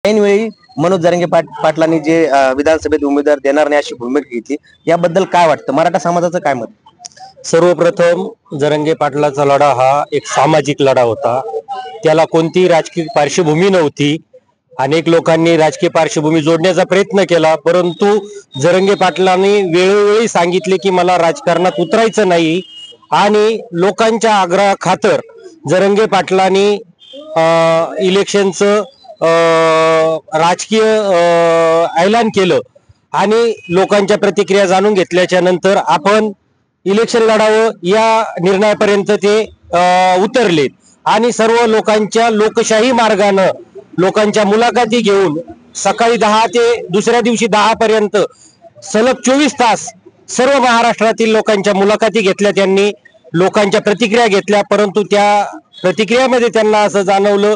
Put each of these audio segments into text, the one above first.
ऐनवेळी मनोज जरांगे पाटलांनी जे विधानसभेत उमेदवार देणार नाही अशी भूमिका घेतली, याबद्दल काय वाटतं? मराठा समाजाचं काय मत? सर्वप्रथम जरांगे पाटलाचा लढा हा एक सामाजिक लढा होता. त्याला कोणतीही राजकीय पार्श्वभूमी नव्हती. अनेक लोकांनी राजकीय पार्श्वभूमी जोडण्याचा प्रयत्न केला, परंतु जरांगे पाटलांनी वेळोवेळी सांगितले की मला राजकारणात उतरायचं नाही आणि लोकांच्या आग्रहा खातर जरांगे पाटलांनी इलेक्शनचं राजकीय ऐलान केलं आणि लोकांच्या प्रतिक्रिया जाणून घेतल्याच्या नंतर आपण इलेक्शन लढावं या निर्णयापर्यंत ते उतरलेत आणि सर्व लोकांच्या लोकशाही मार्गानं लोकांच्या मुलाखती घेऊन सकाळी 10 ते दुसऱ्या दिवशी 10 पर्यंत सलग 24 तास सर्व महाराष्ट्रातील लोकांच्या मुलाखती घेतल्या. त्यांनी लोकांच्या प्रतिक्रिया घेतल्या, परंतु त्या प्रतिक्रियामध्ये त्यांना असं जाणवलं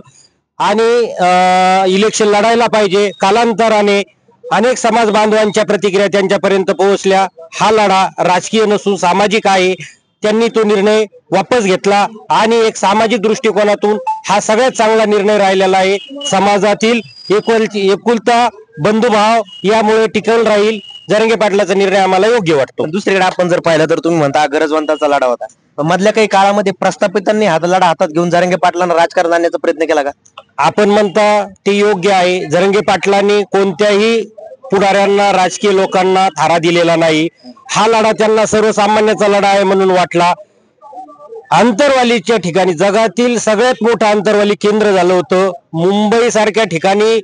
आणि इलेक्शन लढायला पाहिजे. कालांतराने अनेक समाज बांधवांच्या प्रतिक्रिया त्यांच्यापर्यंत पोहोचल्या. हा लढा राजकीय नसून सामाजिक आहे. त्यांनी तो निर्णय वापस घेतला आणि एक सामाजिक दृष्टिकोनातून हा सगळ्यात चांगला निर्णय राहिलेला आहे. समाजातील एकुलता बंधुभाव यामुळे टिकून राहील. जरांगे पाटलाचा निर्णय आम्हाला योग्य वाटतो. दुसरीकडे आपण जर पाहिलं तर तुम्ही म्हणता गरजवंताचा लढा होता, पण मधल्या काही काळामध्ये प्रस्थापितांनी हा लढा हातात घेऊन जरांगे पाटलांना राजकारण आणण्याचा प्रयत्न केला का? आपण म्हणता ते योग्य आहे. जरांगे पाटलांनी कोणत्याही पुढाऱ्यांना राजकीय लोकांना थारा दिलेला नाही. हा लढा त्यांना सर्वसामान्याचा लढा आहे म्हणून वाटला. आंतरवालीच्या ठिकाणी जगातील सगळ्यात मोठं आंतरवाली केंद्र झालं होतं. मुंबई सारख्या ठिकाणी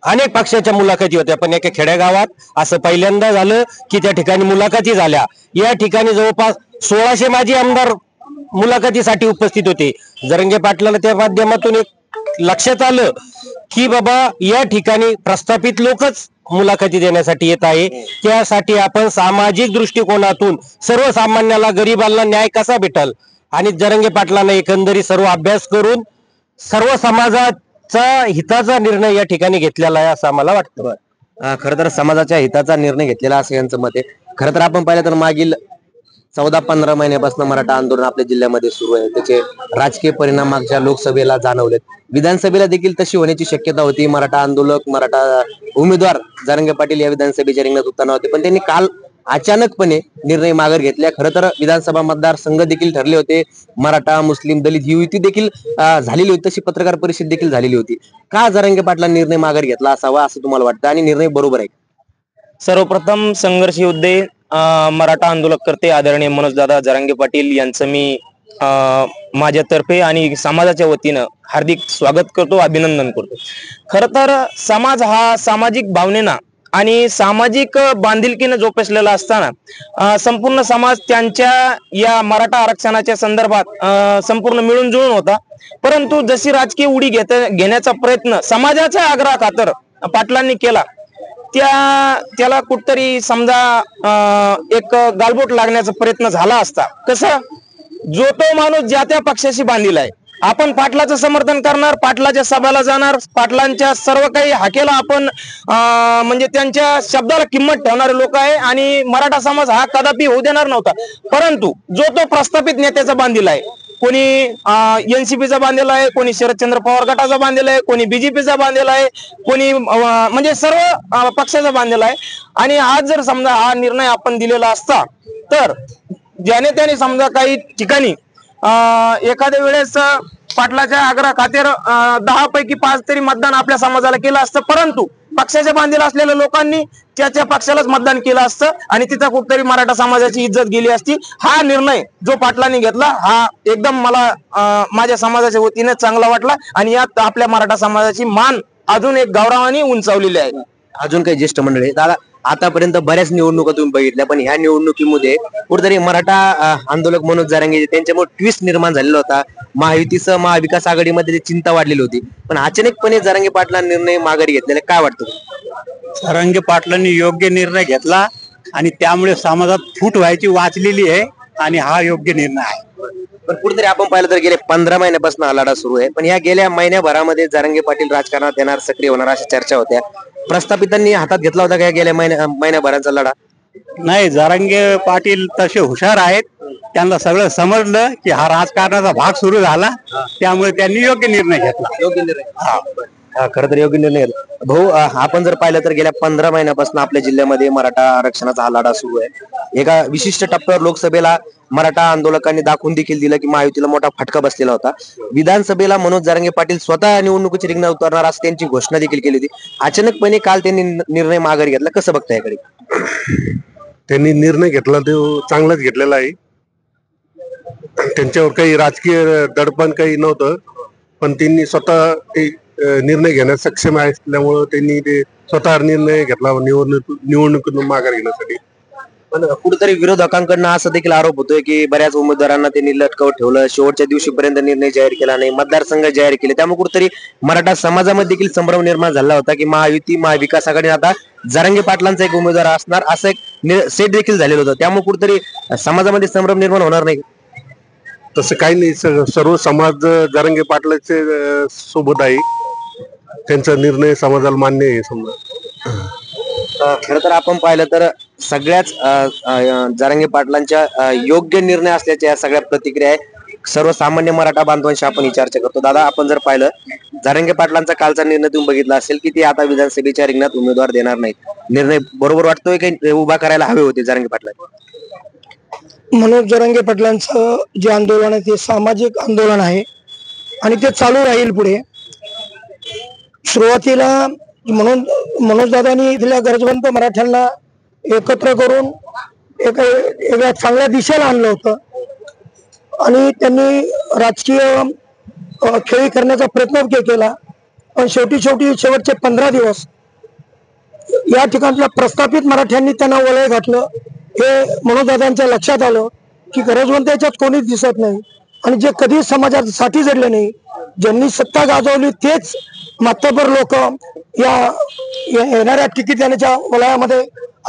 अनेक पक्षाच्या मुलाखती होत्या, पण एका खेडेगावात असं पहिल्यांदा झालं की त्या ठिकाणी मुलाखती झाल्या. या ठिकाणी जवळपास 1600 माजी आमदार मुलाखतीसाठी उपस्थित होते. जरांगे पाटलाला त्या माध्यमातून एक लक्षात आलं की बाबा या ठिकाणी प्रस्थापित लोकच मुलाखती देण्यासाठी येत आहे. त्यासाठी आपण सामाजिक दृष्टिकोनातून सर्वसामान्याला गरीबाला न्याय कसा भेटल आणि जरांगे पाटलांना एकंदरीत सर्व अभ्यास करून सर्व समाजाचा हिताचा निर्णय या ठिकाणी घेतलेला आहे असं आम्हाला वाटतं. खरं तर समाजाच्या हिताचा निर्णय घेतलेला असं यांचं मत आहे. खरं तर आपण पाहिलं तर मागील 14-15 महिन्यापासून मराठा आंदोलन आपल्या जिल्ह्यामध्ये सुरू आहे. त्याचे राजकीय परिणाम मागच्या लोकसभेला जाणवलेत. विधानसभेला देखील तशी होण्याची शक्यता होती. मराठा आंदोलक मराठा उमेदवार जरांगे पाटील या विधानसभेच्या रिंगणात उतरणार होते, पण त्यांनी काल अचानकपणे निर्णय माघार घेतला. खरं तर विधानसभा मतदारसंघ देखील ठरले होते. मराठा मुस्लिम दलित ही युती देखील झालेली होती. तशी पत्रकार परिषद देखील झालेली होती. का जरांगे पाटलांनी निर्णय माघार घेतला असावा असं तुम्हाला वाटतं आणि निर्णय बरोबर आहे? सर्वप्रथम संघर्ष योद्धे मराठा आंदोलकर्ते आदरणीय मनोजदादा जरांगे पाटील यांचं मी माझ्यातर्फे आणि समाजाच्या वतीनं हार्दिक स्वागत करतो, अभिनंदन करतो. खर तर समाज हा सामाजिक भावनेनं आणि सामाजिक बांधिलकीनं जोपासलेला असताना संपूर्ण समाज त्यांच्या या मराठा आरक्षणाच्या संदर्भात संपूर्ण मिळून जुळून होता. परंतु जशी राजकीय उडी घेण्याचा प्रयत्न समाजाच्या आग्रहा खातर पाटलांनी केला, त्याला कुठतरी समजा एक गालबोट लागण्याचा प्रयत्न झाला असता. कसं, जो तो माणूस ज्या त्या पक्षाशी बांधील आहे. आपण पाटलाचं समर्थन करणार, पाटलाच्या सभेला जाणार, पाटलांच्या सर्व काही हाकेला आपण म्हणजे त्यांच्या शब्दाला किंमत ठेवणारे लोक आहे आणि मराठा समाज हा कदापि होऊ देणार नव्हता. परंतु जो तो प्रस्थापित नेत्याचा बांधील आहे, कोणी एनसीपीचा बांधलेला आहे, कोणी शरदचंद्र पवार गटाचा बांधलेला आहे, कोणी बीजेपीचा बांधलेला आहे, कोणी म्हणजे सर्व पक्षाचा बांधलेला आहे. आणि आज जर समजा हा निर्णय आपण दिलेला असता तर ज्याने त्याने समजा काही ठिकाणी एखाद्या वेळेस पाटलाच्या आग्रह खातीर 10 पैकी 5 तरी मतदान आपल्या समाजाला केलं असतं, परंतु पक्षाच्या बांधील असलेल्या लोकांनी त्या पक्षालाच मतदान केलं असतं आणि तिथं कुठतरी मराठा समाजाची इज्जत गेली असती. हा निर्णय जो पाटलांनी घेतला हा एकदम मला माझ्या समाजाच्या वतीने चांगला वाटला आणि यात आपल्या मराठा समाजाची मान अजून एक गौरवाने उंचावलेली आहे. अजून काही ज्येष्ठ मंडळी दादा, आतापर्यंत बऱ्याच निवडणुका तुम्ही बघितल्या, पण ह्या निवडणुकीमध्ये कुठेतरी मराठा आंदोलक मनोज जरांगे त्यांच्यामुळे ट्विस्ट निर्माण झालेला होता. महायुतीसह महाविकास आघाडीमध्ये जी चिंता वाढलेली होती, पण अचानकपणे जरांगे पाटलांनी निर्णय माघारी घेतलेला काय वाटतं? जरांगे पाटलांनी योग्य निर्णय घेतला आणि त्यामुळे समाजात फूट व्हायची वाचलेली आहे आणि हा योग्य निर्णय आहे. पण कुठेतरी आपण पाहिलं तर गेले 15 महिन्यापासून हा लढा सुरू आहे, पण या गेल्या महिन्याभरामध्ये जरांगे पाटील राजकारणात येणार, सक्रिय होणार अशा चर्चा होत्या. प्रस्थापितांनी हातात घेतला होता का गेल्या महिन्याभराचा लढा? नाही, जरांगे पाटील तसे हुशार आहेत. त्यांना सगळं समजलं की हा राजकारणाचा भाग सुरू झाला, त्यामुळे त्यांनी योग्य निर्णय घेतला. योग्य निर्णय. खरं तर योग्य निर्णय घेतला. भाऊ, आपण जर पाहिलं तर गेल्या 15 महिन्यापासून आपल्या जिल्ह्यामध्ये मराठा आरक्षणाचा हा लढा सुरू आहे. एका विशिष्ट टप्प्यावर लोकसभेला मराठा आंदोलकांनी दाखवून देखील दिलं की महायुतीला मोठा फटका बसलेला होता. विधानसभेला मनोज जरांगे पाटील स्वतः निवडणुकीची रिंगणात उतरणार असं त्यांची घोषणा देखील केली होती. अचानकपणे काल त्यांनी निर्णय माघारी घेतला. कसं बघता याकडे? त्यांनी निर्णय घेतला तो चांगलाच घेतलेला आहे. त्यांच्यावर काही राजकीय दडपण काही नव्हतं, पण त्यांनी स्वतः ते निर्णय घेण्यास सक्षम असल्यामुळं त्यांनी ते स्वतः निर्णय घेतला निवडणुकीतून माघार घेण्यासाठी. पण कुठेतरी विरोधकांकडनं असं देखील आरोप होतोय की बऱ्याच उमेदवारांना त्यांनी लटकवत ठेवलं, शेवटच्या दिवशीपर्यंत निर्णय जाहीर केला नाही, मतदारसंघ जाहीर केले. त्यामुळे कुठेतरी मराठा समाजामध्ये देखील संभ्रम निर्माण झाला होता की महायुती महाविकास आघाडी आता जरांगे पाटलांचा एक उमेदवार असणार असं एक सेट देखील झालेलं होतं. त्यामुळे कुठेतरी समाजामध्ये संभ्रम निर्माण होणार नाही. तसं काही नाही, सर्व समाज जरांगे पाटलाचे सोबत आहे. त्यांचा निर्णय समाजाला मान्य आहे. समजा खरं तर आपण पाहिलं तर सगळ्याच जरांगे पाटलांच्या योग्य निर्णय असल्याच्या या सगळ्या प्रतिक्रिया आहे. सर्वसामान्य मराठा बांधवांशी आपण ही चर्चा करतो. दादा, आपण जर पाहिलं जरांगे पाटलांचा कालचा निर्णय तुम्ही बघितला असेल की ते आता विधानसभेच्या रिंगणात उमेदवार देणार नाहीत. निर्णय बरोबर वाटतोय की उभा करायला हवे होते जरांगे पाटला? मनोज जरांगे पाटलांचं जे आंदोलन आहे ते सामाजिक आंदोलन आहे आणि ते चालू राहील पुढे. सुरुवातीला मनोज दादांनी इथल्या गरजवंत मराठ्यांना एकत्र करून एका चांगल्या दिशेला आणलं होतं आणि त्यांनी राजकीय खेळी करण्याचा प्रयत्न केला. पण शेवटचे 15 दिवस या ठिकाणच्या प्रस्थापित मराठ्यांनी त्यांना वलय घातलं. हे मनोजदादांच्या लक्षात आलं की गरजवंत याच्यात कोणीच दिसत नाही आणि जे कधी समाजासाठी जडले नाही, ज्यांनी सत्ता गाजवली तेच मातबर लोक या येणाऱ्या तिकीट देण्याच्या वलयामध्ये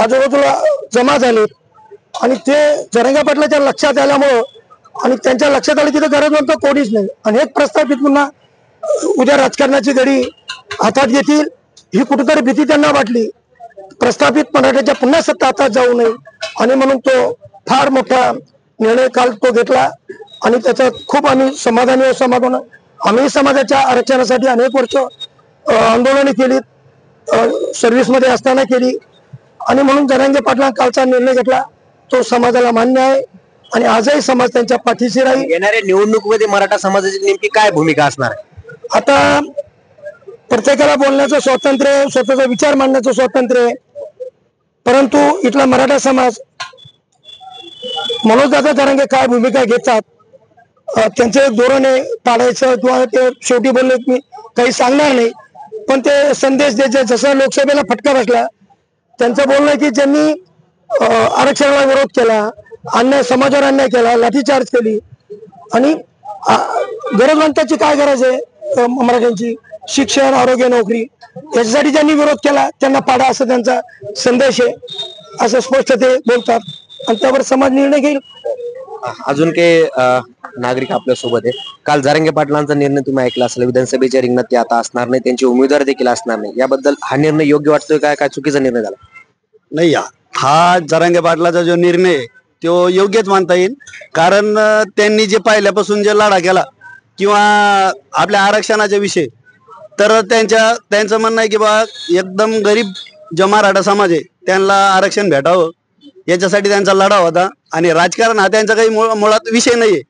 आजूबाजूला जमा झालेत आणि ते जरांगे पाटलाच्या लक्षात आल्यामुळं आणि त्यांच्या लक्षात आलं की गरजवंत कोणीच नाही आणि एक प्रस्थापित पुन्हा उद्या राजकारणाची घडी हातात घेतील ही कुठेतरी भीती त्यांना वाटली. प्रस्थापित मराठ्याच्या पुन्हा सत्ता हातात जाऊ नये आणि म्हणून तो फार मोठा निर्णय काल तो घेतला आणि त्याचा खूप आम्ही समाधान आम्ही समाजाच्या आरक्षणासाठी अनेक वर्ष आंदोलने केली, सर्व्हिसमध्ये असताना केली आणि म्हणून जरांगे पाटला कालचा निर्णय घेतला तो समाजाला मान्य आहे आणि आजही समाज त्यांच्या पाठीशी राहील. येणाऱ्या निवडणुकीमध्ये मराठा समाजाची नेमकी काय भूमिका असणार आहे? आता प्रत्येकाला बोलण्याचं स्वातंत्र्य, स्वतःचा विचार मांडण्याचं स्वातंत्र्य आहे, परंतु इथला मराठा समाज मनोजदादा जरांगे काय भूमिका घेतात त्यांचं एक धोरण आहे पाडायचं किंवा ते शेवटी बोलले मी काही सांगणार नाही, पण ते संदेश द्यायचे. जसं लोकसभेला फटका बसला त्यांचं बोलणं की ज्यांनी आरक्षणाला विरोध केला, समाजावर अन्याय केला, लाठीचार्ज केली आणि गरजवंताची काय गरज आहे मराठ्यांची, शिक्षण, आरोग्य, नोकरी, याच्यासाठी ज्यांनी विरोध केला त्यांना पाडा असं त्यांचा संदेश आहे, असं स्पष्ट ते बोलतात आणि त्यावर समाज निर्णय घेईल. अजून काही नागरिक आपल्या सोबत आहे. काल जरांगे पाटलांचा निर्णय तुम्ही ऐकला असेल, विधानसभेच्या रिंगणात ते आता असणार नाही, त्यांचे उमेदवार देखील असणार नाही. याबद्दल हा निर्णय योग्य वाटतोय काय चुकीचा निर्णय झाला? नाही, हा जरांगे पाटलाचा जो निर्णय आहे तो योग्यच मानता येईल. कारण त्यांनी जे पहिल्यापासून जे लढा केला किंवा आपल्या आरक्षणाच्या विषय, तर त्यांचं म्हणणं आहे की बा एकदम गरीब जो मराठा समाज आहे त्यांना आरक्षण भेटावं याच्यासाठी त्यांचा लढा होता आणि राजकारण हा त्यांचा काही मुळात विषय नाहीये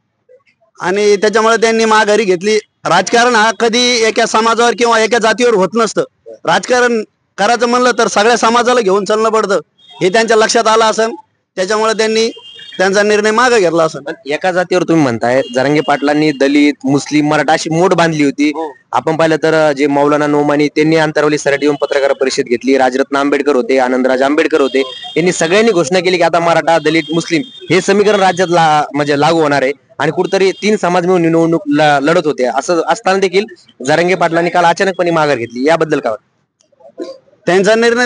आणि त्याच्यामुळे त्यांनी माघारी घेतली. राजकारण हा कधी एका समाजावर किंवा एका जातीवर होत नसतं. राजकारण करायचं म्हणलं तर सगळ्या समाजाला घेऊन चालणं पडतं, हे त्यांच्या लक्षात आलं असेल, त्याच्यामुळे त्यांनी त्यांचा निर्णय मागे घेतला असेल. एका जातीवर तुम्ही म्हणताय, जरांगे पाटलांनी दलित, मुस्लिम, मराठा अशी मोठ बांधली होती. आपण पाहिलं तर जे मौलाना नोमानी त्यांनी आंतरवली सराटी येऊन पत्रकार परिषद घेतली, राजरत्न आंबेडकर होते, आनंदराज आंबेडकर होते, यांनी सगळ्यांनी घोषणा केली की आता मराठा, दलित, मुस्लिम हे समीकरण राज्यात म्हणजे लागू होणार आहे आणि कुठेतरी 3 समाज मिळून निवडणूक लढत होते. असं असताना देखील जरांगे पाटलांनी काल अचानकपणे माघार घेतली. याबद्दल काय वाटतं? त्यांचा निर्णय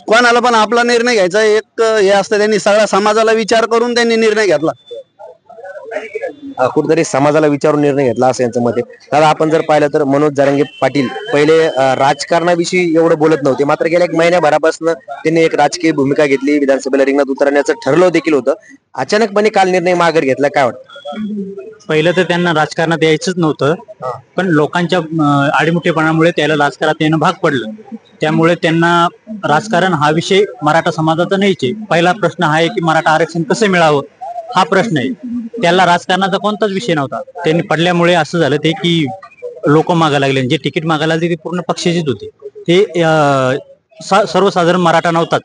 कोणाला पण आपला निर्णय घ्यायचा एक हे असतं, त्यांनी सगळ्या समाजाला विचार करून त्यांनी निर्णय घेतला. कुठेतरी समाजाला विचारून निर्णय घेतला असं यांचं मत आहे. दादा आपण जर पाहिलं तर मनोज जरांगे पाटील पहिले राजकारणाविषयी एवढं बोलत नव्हते, मात्र गेल्या एक महिन्याभरापासून त्यांनी एक राजकीय भूमिका घेतली, विधानसभेला रिंगणात उतरण्याचं ठरलं देखील होतं. अचानकपणे काल निर्णय माघार घेतला, काय वाटतं? पहिलं तर त्यांना राजकारणात यायचंच नव्हतं, पण लोकांच्या आडीमुठेपणामुळे त्याला राजकारणात येणं भाग पडलं. त्यामुळे त्यांना राजकारण हा विषय मराठा समाजाचा नाहीच आहे. पहिला प्रश्न हा आहे की मराठा आरक्षण कसं मिळावं हा प्रश्न आहे. त्याला राजकारणाचा कोणताच विषय नव्हता. त्यांनी पडल्यामुळे असं झालं ते की लोक मागा लागले, जे तिकीट मागायला लागले ते पूर्ण पक्षाचेच होते, ते सर्वसाधारण मराठा नव्हतात.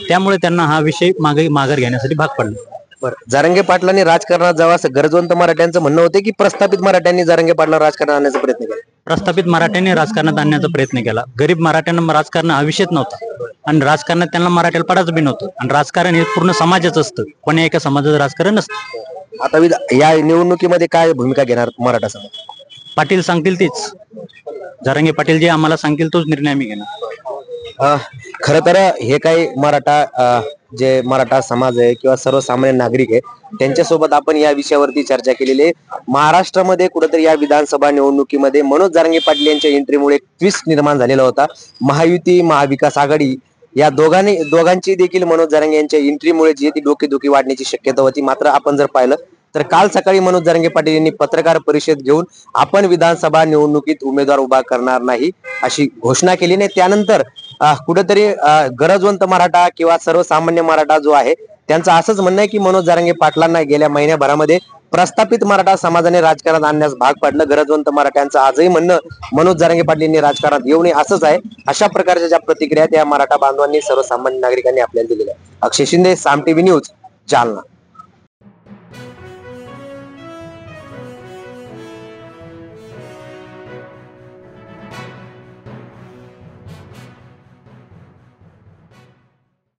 त्यामुळे त्यांना हा विषय माघार घेण्यासाठी भाग पडला. बरं, जरांगे पाटलांनी राजकारणात जावं असं गरजवंत मराठ्यांचं म्हणणं होते की प्रस्थापित मराठ्यांनी जरांगे पाटला राजकारणात आणण्याचा प्रयत्न केला? प्रस्थापित मराठ्यांनी राजकारणात आणण्याचा प्रयत्न केला. गरीब मराठ्यांना राजकारण हा विषयच नव्हता आणि राजकारणात त्यांना मराठ्याला पडायचं बी नव्हतं. आणि राजकारण हे पूर्ण समाजाचं असतं, कोण्या एका समाजाचं राजकारण नसतं. आता या निवडणुकीमध्ये काय भूमिका घेणार मराठा समाज? पाटील सांगतील तेच, जरांगे पाटील जे आम्हाला सांगतील तोच निर्णय आम्ही घेणार. खर तर हे काही जे मराठा समाज आहे किंवा सर्वसामान्य नागरिक आहे त्यांच्यासोबत आपण या विषयावरती चर्चा केलेली आहे. महाराष्ट्रामध्ये कुठेतरी या विधानसभा निवडणुकीमध्ये मनोज जरांगे पाटील यांच्या एंट्रीमुळे एक ट्विस्ट निर्माण झालेला होता. महायुती महाविकास आघाडी या दोघांची देखील मनोज जरांगे यांच्या एंट्रीमुळे जी ती डोकेदुखी वाढण्याची शक्यता होती. मात्र आपण जर पाहिलं तर काल सकाळी मनोज जरांगे पाटील यांनी पत्रकार परिषद घेऊन आपण विधानसभा निवडणुकीत उमेदवार उभा करणार नाही अशी घोषणा केली. नाही त्यानंतर कुठेतरी गरजवंत मराठा किंवा सर्वसामान्य मराठा जो आहे त्यांचं असंच म्हणणं आहे की मनोज जरांगे पाटलांना गेल्या महिन्याभरामध्ये प्रस्थापित मराठा समाजाने राजकारणात आणण्यास भाग पाडलं. गरजवंत मराठ्यांचं आजही म्हणणं मनोज जरांगे पाटील यांनी राजकारणात येऊ नये असंच आहे. अशा प्रकारच्या ज्या प्रतिक्रिया त्या मराठा बांधवांनी सर्वसामान्य नागरिकांनी आपल्याला दिलेल्या. अक्षय शिंदे, साम टीव्ही न्यूज, जालना.